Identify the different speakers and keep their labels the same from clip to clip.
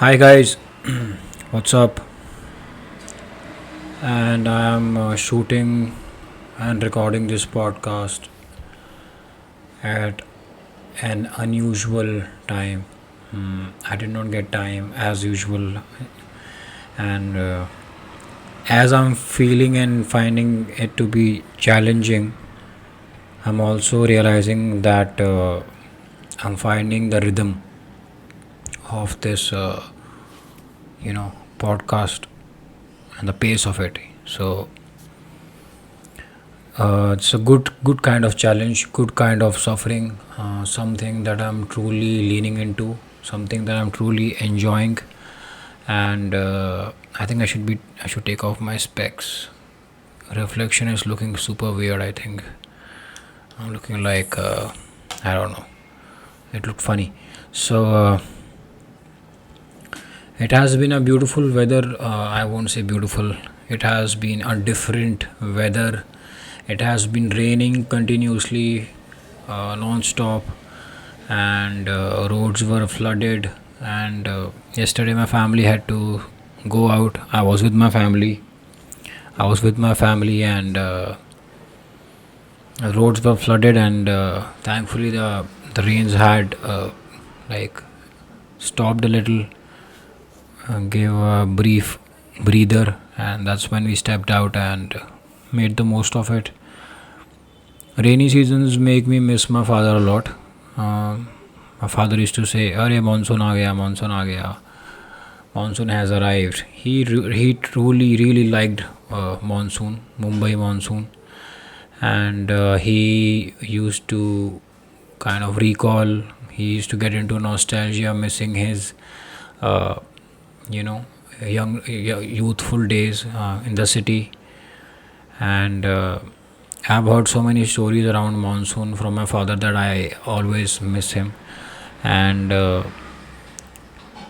Speaker 1: Hi guys, what's up? And I am shooting and recording this podcast at an unusual time. I did not get time as usual, and as I'm feeling and finding it to be challenging, I'm also realizing that I'm finding the rhythm of this, podcast and the pace of it. So it's a good kind of challenge, good kind of suffering, something that I'm truly leaning into, something that I'm truly enjoying, and I think I should take off my specs. Reflection is looking super weird. I think I'm looking like I don't know. It looked funny. So it has been a beautiful weather. I won't say beautiful. It has been a different weather. It has been raining continuously, non-stop, and roads were flooded. And yesterday, my family had to go out. I was with my family. And roads were flooded. And thankfully, the rains had like stopped a little, gave a brief breather, and that's when we stepped out and made the most of it. Rainy seasons make me miss my father a lot. My father used to say, "Arey monsoon aa gaya, monsoon aa gaya, monsoon has arrived." He truly really liked monsoon, Mumbai monsoon, and he used to kind of recall. He used to get into nostalgia, missing his, uh, you know, youthful days in the city, and I've heard so many stories around monsoon from my father that I always miss him, and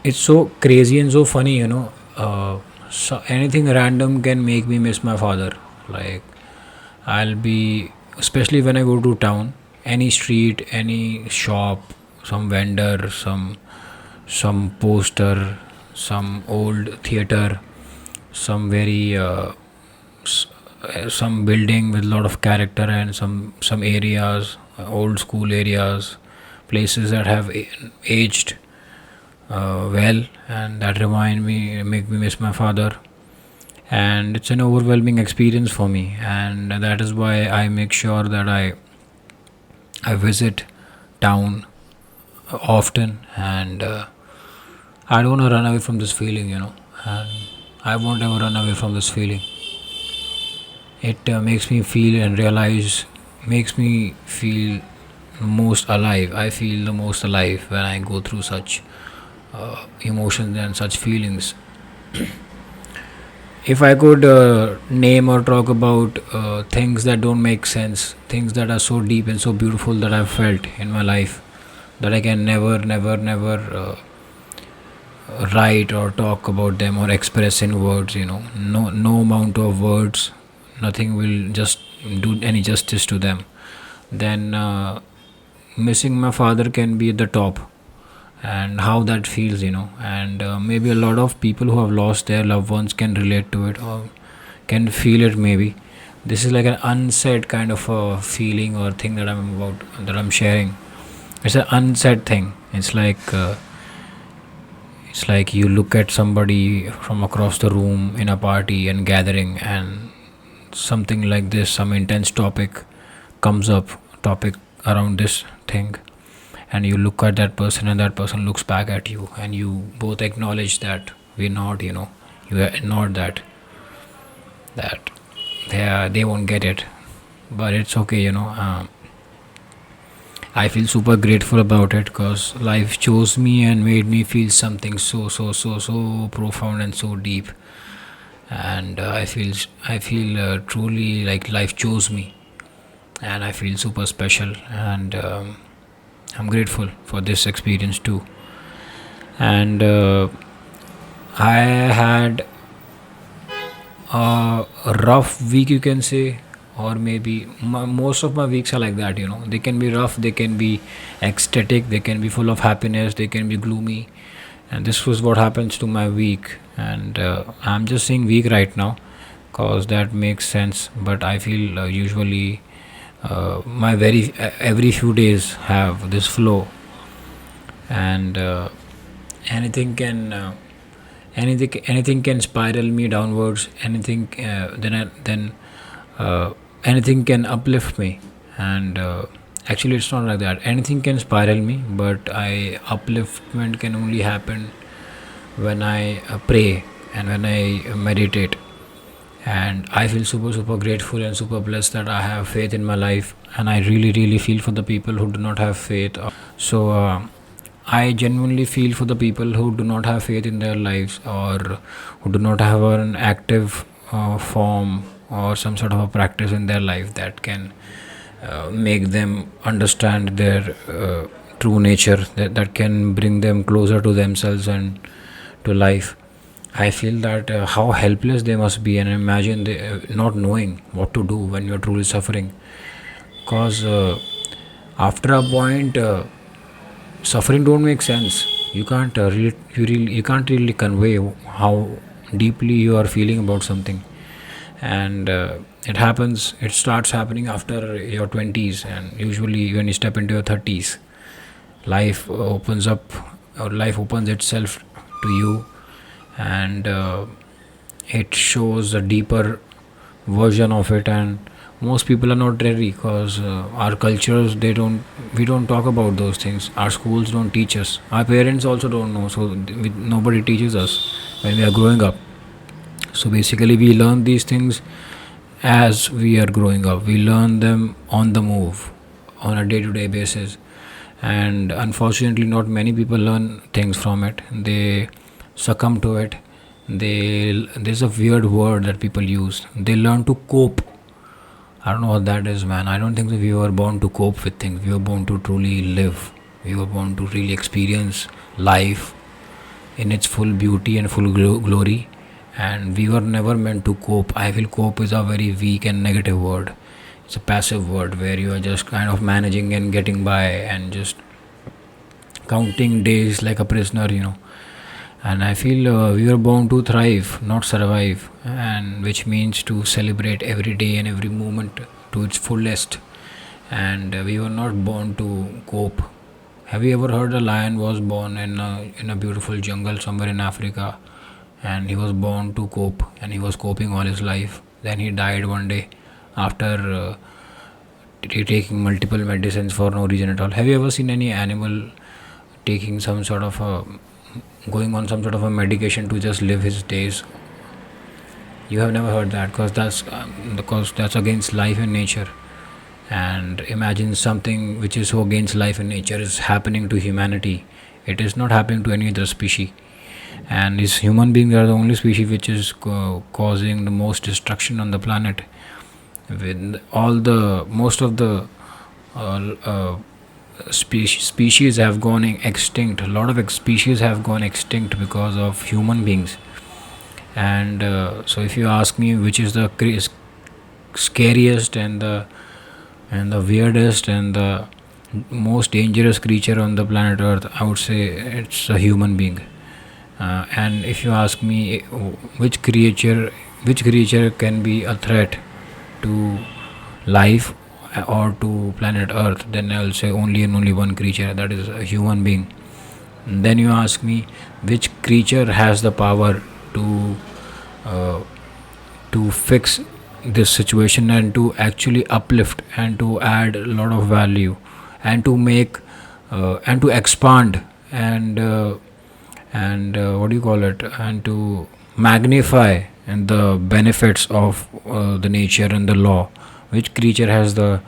Speaker 1: it's so crazy and so funny, so anything random can make me miss my father. Like I'll be, especially when I go to town, any street, any shop, some vendor, some poster, some old theater, some very some building with a lot of character, and some areas, old school areas, places that have aged well, and that remind me, make me miss my father. And it's an overwhelming experience for me, and that is why I make sure that I visit town often, and I don't want to run away from this feeling, and I won't ever run away from this feeling. It makes me feel and realize, makes me feel most alive. I feel the most alive when I go through such emotions and such feelings. If I could name or talk about things that don't make sense, things that are so deep and so beautiful that I've felt in my life, that I can never write or talk about them or express in words, no amount of words, nothing will just do any justice to them, then missing my father can be at the top. And how that feels, and maybe a lot of people who have lost their loved ones can relate to it or can feel it. Maybe this is like an unsaid kind of a feeling or thing that I'm sharing. It's an unsaid thing. It's like you look at somebody from across the room in a party and gathering, and something like this, some intense comes up topic around this thing, and you look at that person and that person looks back at you, and you both acknowledge that we're not, you not that they won't get it, but it's okay, I feel super grateful about it because life chose me and made me feel something so profound and so deep. And I feel truly like life chose me, and I feel super special, and I'm grateful for this experience too. And I had a rough week, you can say, or maybe most of my weeks are like that. They can be rough, they can be ecstatic, they can be full of happiness, they can be gloomy, And this was what happens to my week. And I'm just saying week right now because that makes sense, but I feel usually my very every few days have this flow. And anything can anything can spiral me downwards. Anything then anything can uplift me. And actually it's not like that. Anything can spiral me, but I upliftment can only happen when I pray and when I meditate. And I feel super grateful and super blessed that I have faith in my life, and I really feel for the people who do not have faith. So I genuinely feel for the people who do not have faith in their lives, or who do not have an active form or some sort of a practice in their life that can make them understand their true nature, that can bring them closer to themselves and to life. I feel that how helpless they must be, and imagine they, not knowing what to do when you're truly suffering. Because after a point, suffering don't make sense. You can't you can't really convey how deeply you are feeling about something. And it starts happening after your 20s, and usually when you step into your 30s, life opens up, or life opens itself to you. And it shows a deeper version of it. And most people are not ready because our cultures, we don't talk about those things. Our schools don't teach us, our parents also don't know, so nobody teaches us when we are growing up. So basically we learn these things as we are growing up. We learn them on the move, on a day-to-day basis. And unfortunately not many people learn things from it. They succumb to it. There's a weird word that people use, they learn to cope. I don't know what that is, man. I don't think that we were born to cope with things. We were born to truly live. We were born to really experience life in its full beauty and full glory. And we were never meant to cope. I feel cope is a very weak and negative word. It's a passive word where you are just kind of managing and getting by and just counting days like a prisoner. And I feel we were born to thrive, not survive, and which means to celebrate every day and every moment to its fullest. And we were not born to cope. Have you ever heard a lion was born in a beautiful jungle somewhere in Africa, and he was born to cope, and he was coping all his life. Then he died one day after taking multiple medicines for no reason at all. Have you ever seen any animal taking some sort of a going on some sort of a medication to just live his days? You have never heard that, because that's against life and nature. And imagine something which is so against life and nature is happening to humanity. It is not happening to any other species. And these human beings are the only species which is causing the most destruction on the planet. With all the most of the species have gone extinct. A lot of species have gone extinct because of human beings. And so if you ask me which is the scariest and the weirdest and the most dangerous creature on the planet earth, I would say it's a human being. And if you ask me which creature can be a threat to life or to planet earth, then I'll say only and only one creature, that is a human being. And then you ask me which creature has the power to fix this situation and to actually uplift and to add a lot of value and to make and to expand and what do you call it, and to magnify and the benefits of the nature and the law. Which creature has the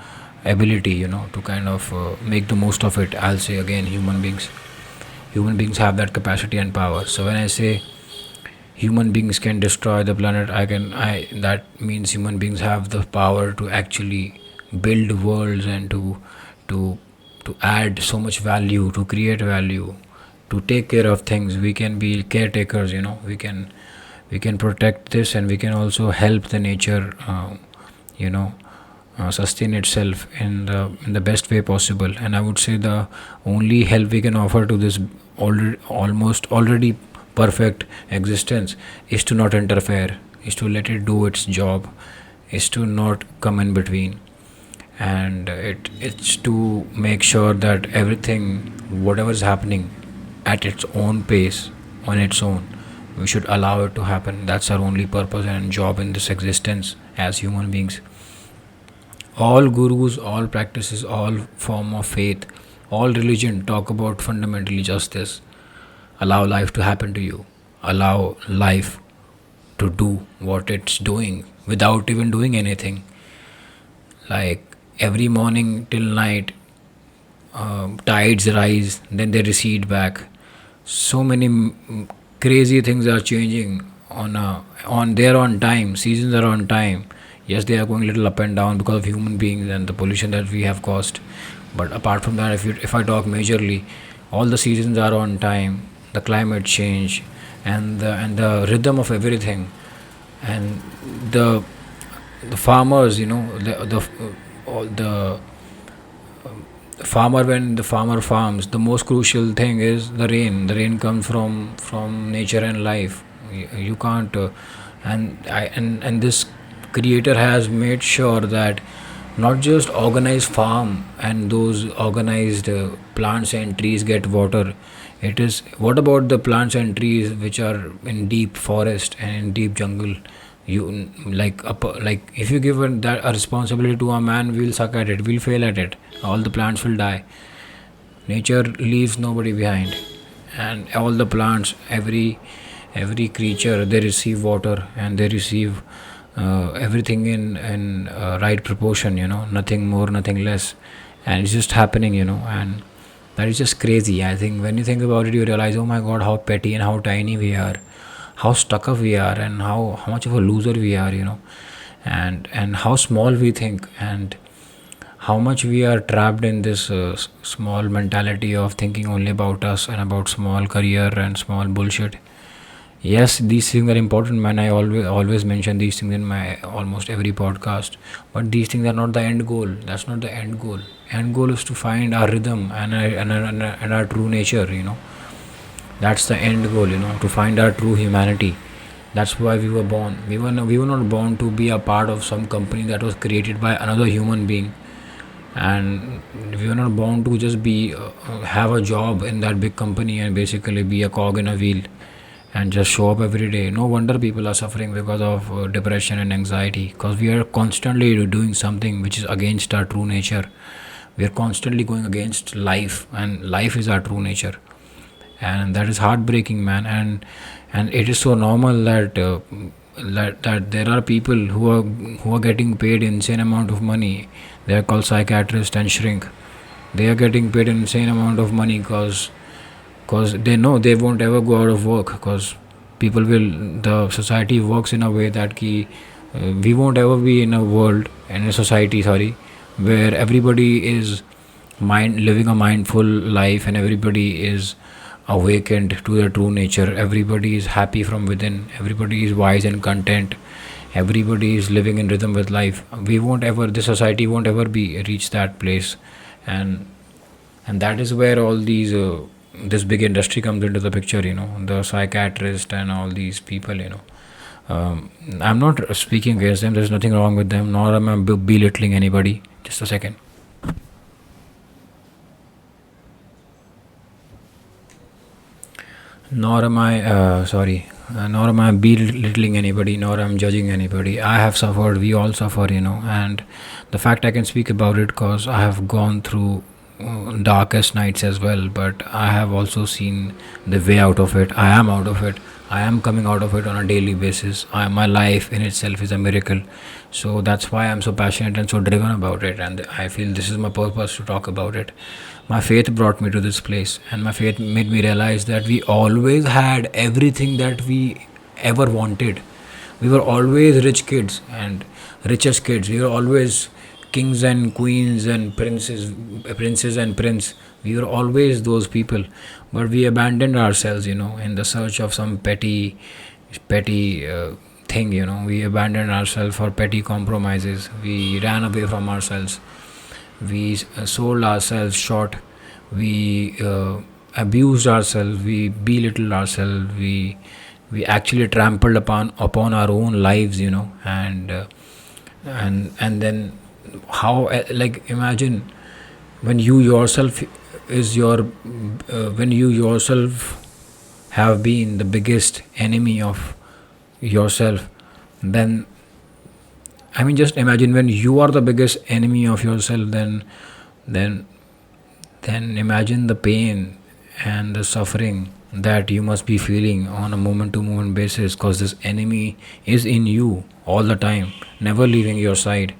Speaker 1: ability to kind of make the most of it? I'll say again human beings have that capacity and power. So when I say human beings can destroy the planet, I that means human beings have the power to actually build worlds and to add so much value, to create value, to take care of things. We can be caretakers. We can protect this, and we can also help the nature sustain itself in the best way possible. And I would say the only help we can offer to this almost already perfect existence is to not interfere, is to let it do its job, is to not come in between. And it's to make sure that everything, whatever is happening, at its own pace, on its own, we should allow it to happen. That's our only purpose and job in this existence as human beings. All gurus, all practices, all form of faith, all religion talk about fundamentally just this: allow life to happen to you, allow life to do what it's doing without even doing anything. Like every morning till night, tides rise, then they recede back. So many crazy things are changing on their own time. Seasons are on time. Yes, they are going a little up and down because of human beings and the pollution that we have caused. But apart from that, if I talk majorly, all the seasons are on time. The climate change and the rhythm of everything, and the the farmers, all the farmer, when the farmer farms, the most crucial thing is the rain comes from nature and life. You can't and this creator has made sure that not just organized farm and those organized plants and trees get water. It is, what about the plants and trees which are in deep forest and in deep jungle? You like if you give that a responsibility to a man, we'll suck at it, we'll fail at it, all the plants will die. Nature leaves nobody behind, and all the plants, every creature, they receive water and they receive everything in right proportion, nothing more, nothing less. And it's just happening, and that is just crazy. I think when you think about it, you realize, oh my god, how petty and how tiny we are, how stuck up we are, and how much of a loser we are, and how small we think, and how much we are trapped in this small mentality of thinking only about us and about small career and small bullshit. Yes, these things are important, man. I always mention these things in my almost every podcast. But these things are not the end goal. That's not the end goal. End goal is to find our rhythm and our true nature. That's the end goal. To find our true humanity. That's why we were born. We were not born to be a part of some company that was created by another human being, and we were not born to just be have a job in that big company and basically be a cog in a wheel and just show up every day. No wonder people are suffering because of depression and anxiety, because we are constantly doing something which is against our true nature. We are constantly going against life, and life is our true nature, and that is heartbreaking, man. And it is so normal that there are people who are getting paid insane amount of money. They are called psychiatrists and shrink. They are getting paid an insane amount of money because they know they won't ever go out of work, because the society works in a way that we won't ever be in a society, sorry, where everybody is living a mindful life, and everybody is awakened to their true nature. Everybody is happy from within, everybody is wise and content, everybody is living in rhythm with life. We won't ever, the society won't ever be reach that place. And and that is where all these this big industry comes into the picture, the psychiatrist and all these people. I'm not speaking against them, there's nothing wrong with them, nor am I belittling anybody. Just a second. Nor am I nor am I belittling anybody, nor am judging anybody. I have suffered, we all suffer, and the fact I can speak about it because I have gone through darkest nights as well, but I have also seen the way out of it. I am out of it, I am coming out of it on a daily basis. My life in itself is a miracle. So that's why I'm so passionate and so driven about it, and I feel this is my purpose to talk about it. My faith brought me to this place, and my faith made me realize that we always had everything that we ever wanted. We were always rich kids and richest kids. We were always kings and queens and princes and prince. We were always those people, but we abandoned ourselves, in the search of some petty thing. We abandoned ourselves for petty compromises. We ran away from ourselves. We sold ourselves short. We abused ourselves. We belittled ourselves. We actually trampled upon our own lives. And then how, like, imagine when you yourself is your when you yourself have been the biggest enemy of yourself. Then, I mean, just imagine when you are the biggest enemy of yourself. Then then imagine the pain and the suffering that you must be feeling on a moment to moment basis, because this enemy is in you all the time, never leaving your side.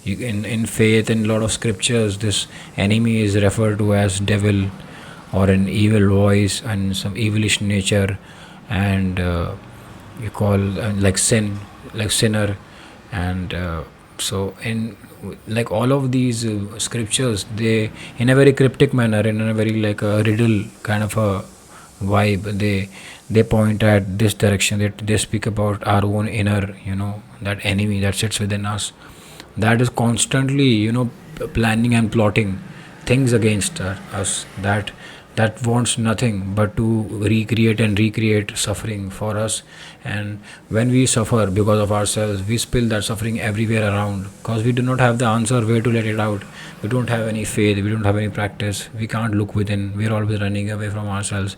Speaker 1: In faith, in a lot of scriptures, this enemy is referred to as devil, or an evil voice and some evilish nature. And you call like sin, like sinner. And so in like all of these scriptures, they, in a very cryptic manner, in a very like a riddle kind of a vibe, they point at this direction. They speak about our own inner, that enemy that sits within us, that is constantly, planning and plotting things against us, that wants nothing but to recreate suffering for us. And when we suffer because of ourselves, we spill that suffering everywhere around, because we do not have the answer where to let it out. We don't have any faith, we don't have any practice, we can't look within, we're always running away from ourselves.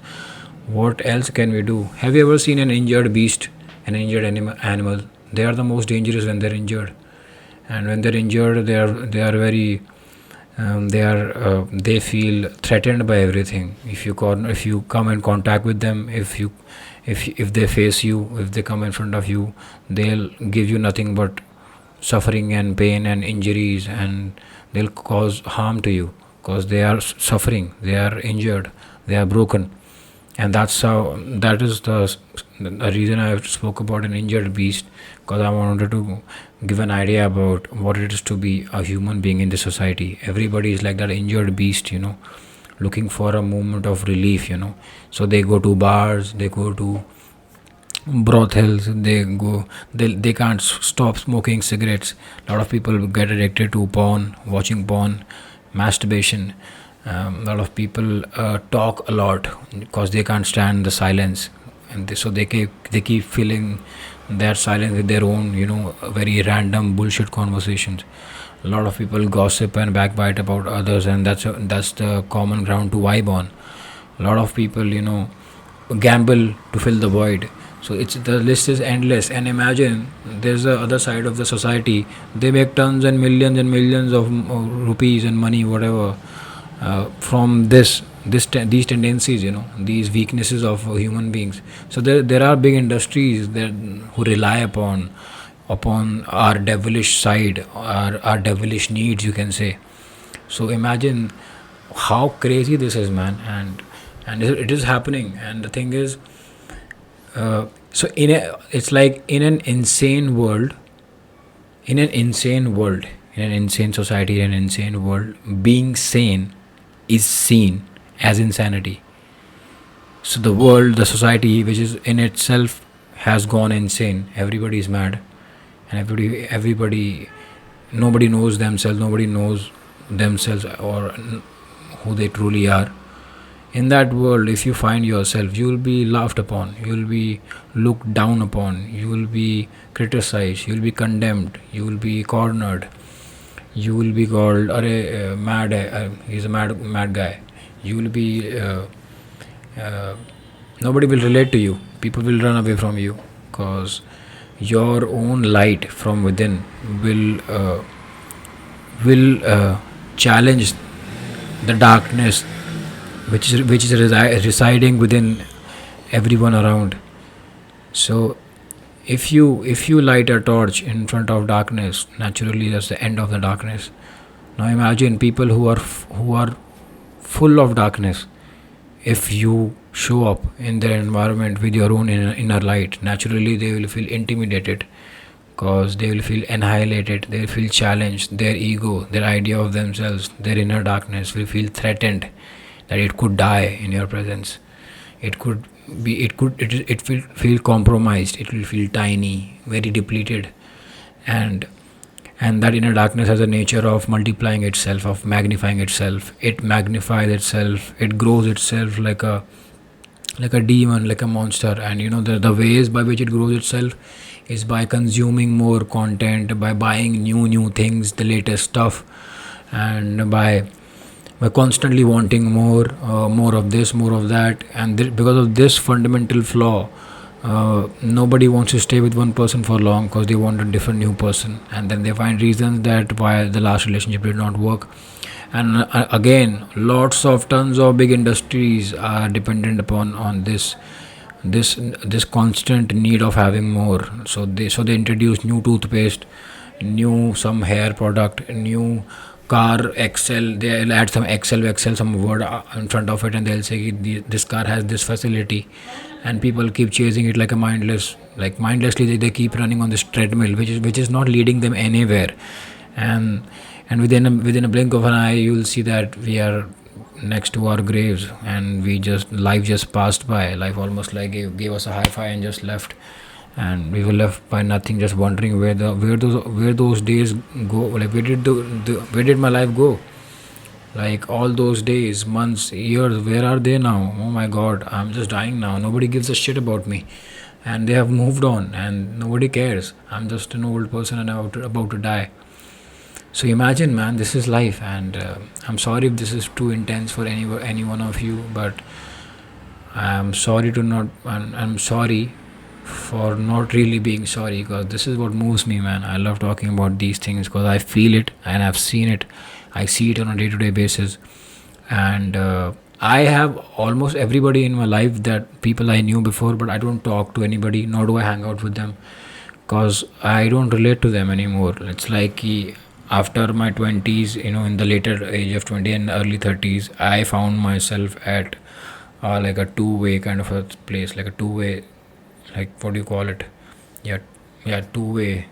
Speaker 1: What else can we do? Have you ever seen an injured beast, an injured animal? They are the most dangerous when they're injured. And when they're injured, they are very they feel threatened by everything. If you come in contact with them, if they face you, if they come in front of you, they'll give you nothing but suffering and pain and injuries, and they'll cause harm to you, because they are suffering, they are injured, they are broken. And that is the reason I spoke about an injured beast, because I wanted to give an idea about what it is to be a human being in this society. Everybody is like that injured beast, looking for a moment of relief. So they go to bars, they go to brothels, they can't stop smoking cigarettes. A lot of people get addicted to porn, watching porn, masturbation. A lot of people talk a lot because they can't stand the silence, and so they keep filling their silence with their own, very random bullshit conversations. A lot of people gossip and backbite about others, and that's the common ground to vibe on. A lot of people, gamble to fill the void. So the list is endless. And imagine there's the other side of the society. They make tons and millions of rupees and money, whatever, from these tendencies, these weaknesses of human beings. So there are big industries who rely upon our devilish side, our devilish needs, you can say. So imagine how crazy this is, man. And it is happening. And the thing is, so it's like in an insane world, in an insane society, in an insane world, being sane is seen as insanity. So the society, which is in itself has gone insane. Everybody is mad, and everybody, nobody knows themselves. Nobody knows themselves or who they truly are. In that world, if you find yourself, you will be laughed upon, you will be looked down upon, you will be criticized, you will be condemned, you will be cornered, you will be called mad, he's a mad guy. You will be nobody will relate to you. People will run away from you, because your own light from within will challenge the darkness which is residing within everyone around. So if you light a torch in front of darkness, naturally that's the end of the darkness. Now imagine people who are full of darkness. If you show up in their environment with your own inner light, naturally they will feel intimidated, because they will feel annihilated, they will feel challenged. Their ego, their idea of themselves, their inner darkness will feel threatened, that it could die in your presence. It could it will feel compromised, it will feel tiny, very depleted. And and that inner darkness has a nature of multiplying itself, of magnifying itself. It magnifies itself, it grows itself like a demon, like a monster. And the ways by which it grows itself is by consuming more content, by buying new things, the latest stuff, and by constantly wanting more of this, more of that. And because of this fundamental flaw, nobody wants to stay with one person for long, because they want a different new person, and then they find reasons that why the last relationship did not work. And again, lots of tons of big industries are dependent upon on this constant need of having more. So they introduce new toothpaste, new some hair product, new car excel. They'll add some excel some word in front of it, and they'll say this car has this facility. And people keep chasing it like mindlessly. They keep running on this treadmill, which is not leading them anywhere. And and within a blink of an eye, you'll see that we are next to our graves, and life just passed by. Life almost like gave us a high five and just left, and we were left by nothing, just wondering where those days go. Like, where did my life go? Like, all those days, months, years, where are they now? Oh my god, I'm just dying now. Nobody gives a shit about me, and they have moved on, and nobody cares. I'm just an old person, and about to die. So imagine, man, this is life. And I'm sorry if this is too intense for any one of you, but I'm sorry to not. I'm sorry for not really being sorry, because this is what moves me, man. I love talking about these things because I feel it and I've seen it. I see it on a day-to-day basis. And I have almost everybody in my life, that people I knew before, but I don't talk to anybody, nor do I hang out with them, because I don't relate to them anymore. It's like after my 20s, in the later age of 20 and early 30s, I found myself at like a two-way kind of a place, like a two-way, like, what do you call it? Yeah, yeah, two ways.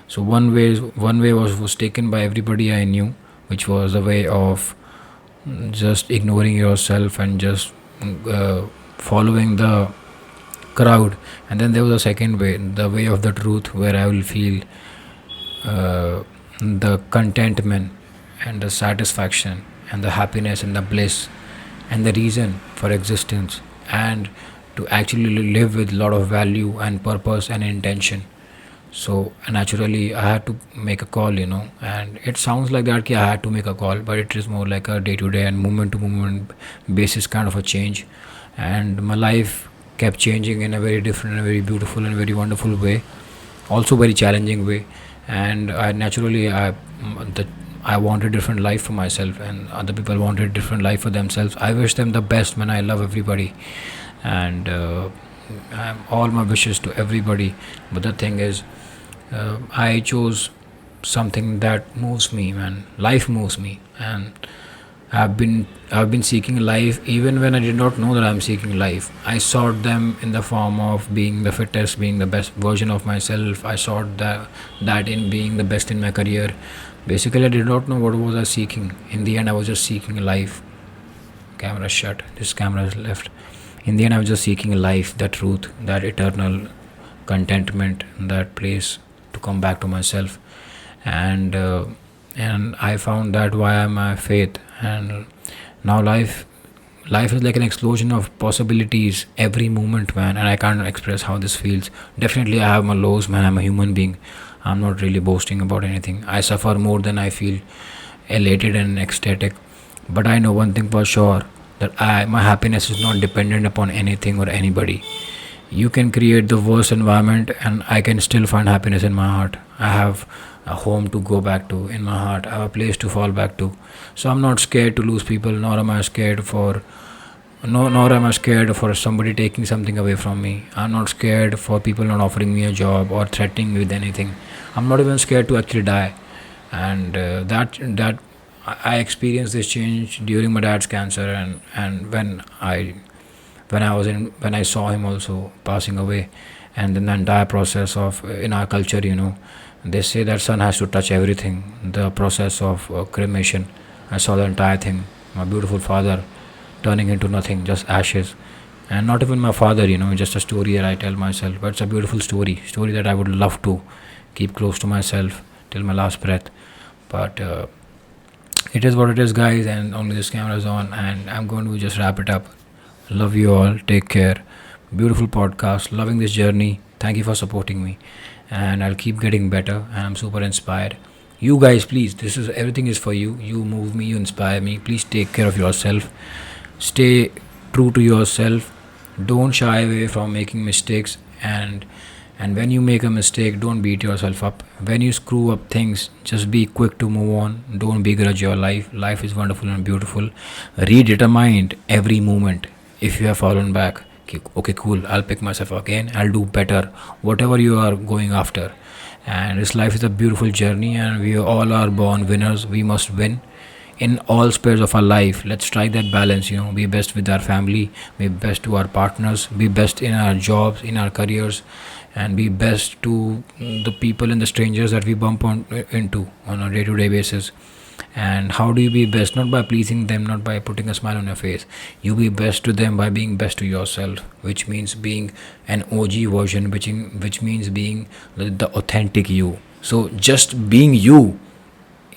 Speaker 1: So one way was taken by everybody I knew, which was a way of just ignoring yourself and just following the crowd. And then there was a second way, the way of the truth, where I will feel the contentment and the satisfaction and the happiness and the bliss and the reason for existence, and to actually live with a lot of value and purpose and intention. So naturally, I had to make a call, and it sounds like that, I had to make a call, but it is more like a day to day and moment to moment basis kind of a change. And my life kept changing in a very different and very beautiful and very wonderful way, also very challenging way. And I wanted different life for myself, and other people wanted different life for themselves. I wish them the best, man. I love everybody, and all my wishes to everybody. But the thing is, I chose something that moves me, man. Life moves me, and I've been seeking life even when I did not know that I'm seeking life. I sought them in the form of being the fittest, being the best version of myself. I sought that in being the best in my career. Basically, I did not know what was I seeking. In the end, I was just seeking life. Camera shut. This camera is left. In the end, I was just seeking life, that truth, that eternal contentment, that place to come back to myself. And I found that via my faith. And now life is like an explosion of possibilities every moment, man. And I can't express how this feels. Definitely, I have my lows, man. I'm a human being. I'm not really boasting about anything. I suffer more than I feel elated and ecstatic. But I know one thing for sure, that my happiness is not dependent upon anything or anybody. You can create the worst environment, and I can still find happiness in my heart. I have a home to go back to in my heart. I have a place to fall back to. So I'm not scared to lose people, nor am I scared for no, nor am I scared for somebody taking something away from me. I'm not scared for people not offering me a job or threatening me with anything. I'm not even scared to actually die. And that I experienced this change during my dad's cancer, and when I saw him also passing away. And then the entire process of, in our culture, they say that sun has to touch everything. The process of cremation, I saw the entire thing. My beautiful father turning into nothing, just ashes. And not even my father, just a story that I tell myself, but it's a beautiful story that I would love to keep close to myself till my last breath. But it is what it is, guys, and only this camera is on, and I'm going to just wrap it up. Love you all. Take care. Beautiful podcast. Loving this journey. Thank you for supporting me, and I'll keep getting better. And I'm super inspired. You guys, please. This is everything is for you. You move me. You inspire me. Please take care of yourself. Stay true to yourself. Don't shy away from making mistakes, and when you make a mistake, don't beat yourself up. When you screw up things, just be quick to move on. Don't begrudge your life. Life is wonderful and beautiful. Redetermine every moment. If you have fallen back, okay, cool, I'll pick myself again, I'll do better, whatever you are going after. And this life is a beautiful journey, and we all are born winners. We must win in all spheres of our life. Let's strike that balance, be best with our family, be best to our partners, be best in our jobs, in our careers, and be best to the people and the strangers that we bump into on a day-to-day basis. And how do you be best? Not by pleasing them, not by putting a smile on your face. You be best to them by being best to yourself, which means being an OG version, which means being the authentic you. So just being you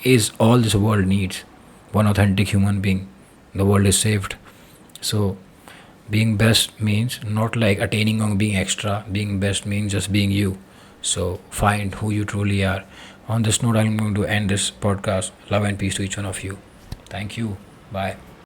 Speaker 1: is all this world needs. One authentic human being, the world is saved. So being best means not like attaining or being extra. Being best means just being you. So find who you truly are. On this note, I'm going to end this podcast. Love and peace to each one of you. Thank you. Bye.